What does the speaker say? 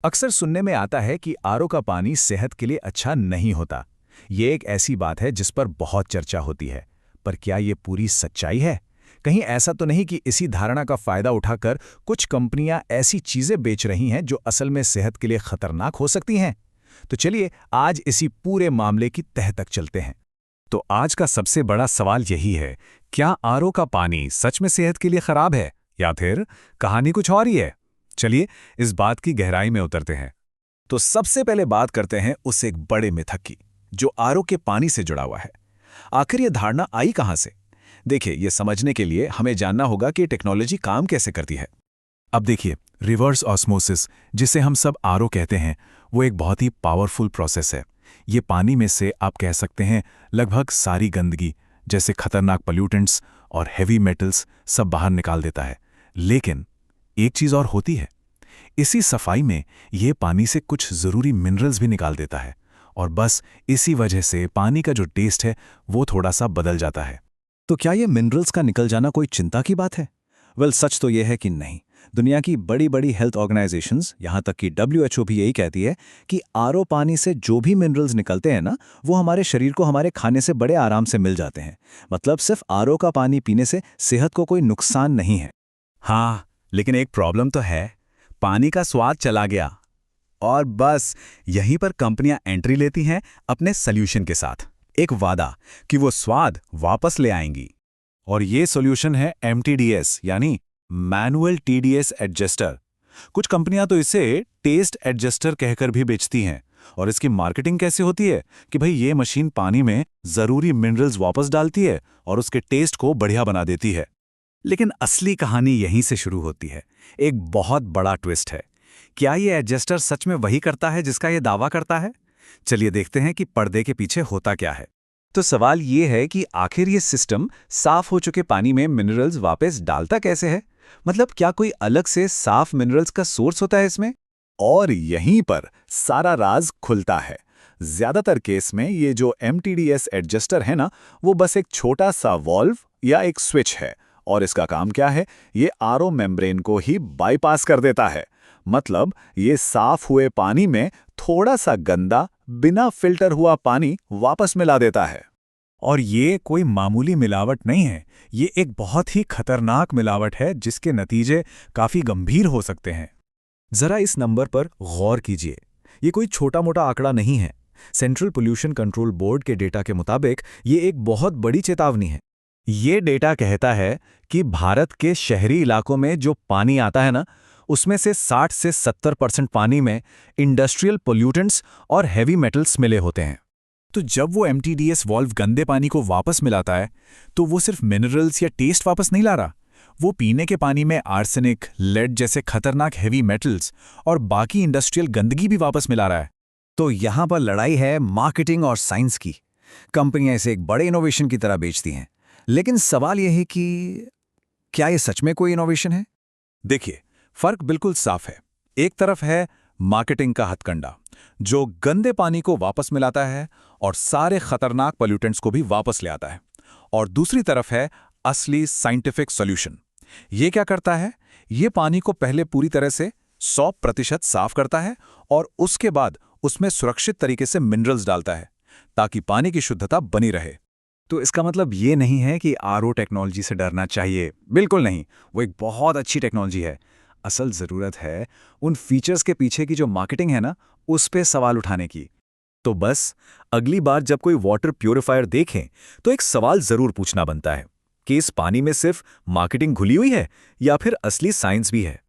अक्सर सुनने में आता है कि आरओ का पानी सेहत के लिए अच्छा नहीं होता। ये एक ऐसी बात है जिस पर बहुत चर्चा होती है। पर क्या ये पूरी सच्चाई है? कहीं ऐसा तो नहीं कि इसी धारणा का फायदा उठाकर कुछ कंपनियां ऐसी चीजें बेच रही हैं जो असल में सेहत के लिए खतरनाक हो सकती हैं? तो चलिए आज इसी पूरे मामले की तह तक चलते हैं। तो आज का सबसे बड़ा सवाल यही है, क्या आरओ का पानी सच में सेहत के लिए खराब है या फिर कहानी कुछ और ही है? चलिए इस बात की गहराई में उतरते हैं। तो सबसे पहले बात करते हैं उस एक बड़े मिथक की, जो आरओ के पानी से जुड़ा हुआ है। आखिर ये धारणा आई कहां से? देखिए, ये समझने के लिए हमें जानना होगा कि टेक्नोलॉजी काम कैसे करती है। अब देखिए, रिवर्स ऑस्मोसिस, जिसे हम सब आरओ कहते हैं, वो एक बहुत ही पावरफुल प्रोसेस है। ये पानी में से आप कह सकते हैं लगभग सारी गंदगी, जैसे खतरनाक पोल्यूटेंट्स और हेवी मेटल्स, सब बाहर निकाल देता है। लेकिन एक चीज़ और होती है, इसी सफाई में ये पानी से कुछ ज़रूरी मिनरल्स भी निकाल देता है, और बस इसी वजह से पानी का जो टेस्ट है वो थोड़ा सा बदल जाता है। तो क्या ये मिनरल्स का निकल जाना कोई चिंता की बात है? सच तो ये है कि नहीं। दुनिया की बड़ी बड़ी हेल्थ ऑर्गेनाइजेशंस, यहाँ तक कि WHO भी यही कहती है कि आरओ पानी से जो भी मिनरल्स निकलते हैं ना, वो हमारे शरीर को हमारे खाने से बड़े आराम से मिल जाते हैं। मतलब सिर्फ आरओ का पानी पीने से सेहत को कोई नुकसान नहीं है। हाँ, लेकिन एक प्रॉब्लम तो है, पानी का स्वाद चला गया। और बस यहीं पर कंपनियां एंट्री लेती हैं अपने सॉल्यूशन के साथ, एक वादा कि वो स्वाद वापस ले आएंगी। और ये सॉल्यूशन है MTDS, यानी मैनुअल TDS एडजस्टर। कुछ कंपनियां तो इसे टेस्ट एडजस्टर कहकर भी बेचती हैं। और इसकी मार्केटिंग कैसे होती है कि भाई ये मशीन पानी में ज़रूरी मिनरल्स वापस डालती है और उसके टेस्ट को बढ़िया बना देती है। लेकिन असली कहानी यहीं से शुरू होती है। एक बहुत बड़ा ट्विस्ट है। क्या ये एडजस्टर सच में वही करता है जिसका ये दावा करता है? चलिए देखते हैं कि पर्दे के पीछे होता क्या है। तो सवाल ये है कि आखिर ये सिस्टम साफ हो चुके पानी में मिनरल्स वापस डालता कैसे है? मतलब क्या कोई अलग से साफ मिनरल्स का सोर्स होता है इसमें? और यहीं पर सारा राज खुलता है। ज्यादातर केस में ये जो MTDS एडजस्टर है ना, वो बस एक छोटा सा वॉल्व या एक स्विच है। और इसका काम क्या है? ये आरओ मेम्ब्रेन को ही बाईपास कर देता है। मतलब ये साफ हुए पानी में थोड़ा सा गंदा, बिना फिल्टर हुआ पानी वापस मिला देता है। और ये कोई मामूली मिलावट नहीं है, ये एक बहुत ही खतरनाक मिलावट है जिसके नतीजे काफ़ी गंभीर हो सकते हैं। जरा इस नंबर पर गौर कीजिए। ये कोई छोटा मोटा आंकड़ा नहीं है। सेंट्रल पोल्यूशन कंट्रोल बोर्ड के डेटा के मुताबिक ये एक बहुत बड़ी चेतावनी है। ये डेटा कहता है कि भारत के शहरी इलाकों में जो पानी आता है ना, उसमें से 60 से 70% पानी में इंडस्ट्रियल पोल्यूटेंट्स और हेवी मेटल्स मिले होते हैं। तो जब वो MTDS वॉल्व गंदे पानी को वापस मिलाता है, तो वो सिर्फ मिनरल्स या टेस्ट वापस नहीं ला रहा, वो पीने के पानी में आर्सेनिक, लेड जैसे खतरनाक हेवी मेटल्स और बाकी इंडस्ट्रियल गंदगी भी वापस मिला रहा है। तो यहाँ पर लड़ाई है मार्केटिंग और साइंस की। कंपनियां इसे एक बड़े इनोवेशन की तरह बेचती हैं। लेकिन सवाल यह है कि क्या ये सच में कोई इनोवेशन है? देखिए, फर्क बिल्कुल साफ है। एक तरफ है मार्केटिंग का हथकंडा, जो गंदे पानी को वापस मिलाता है और सारे खतरनाक पोल्यूटेंट्स को भी वापस ले आता है। और दूसरी तरफ है असली साइंटिफिक सॉल्यूशन। ये क्या करता है? ये पानी को पहले पूरी तरह से 100% साफ करता है और उसके बाद उसमें सुरक्षित तरीके से मिनरल्स डालता है, ताकि पानी की शुद्धता बनी रहे। तो इसका मतलब ये नहीं है कि आरओ टेक्नोलॉजी से डरना चाहिए। बिल्कुल नहीं, वो एक बहुत अच्छी टेक्नोलॉजी है। असल ज़रूरत है उन फीचर्स के पीछे की जो मार्केटिंग है ना, उस पे सवाल उठाने की। तो बस अगली बार जब कोई वाटर प्यूरिफायर देखें तो एक सवाल ज़रूर पूछना बनता है कि इस पानी में सिर्फ मार्केटिंग घुली हुई है या फिर असली साइंस भी है।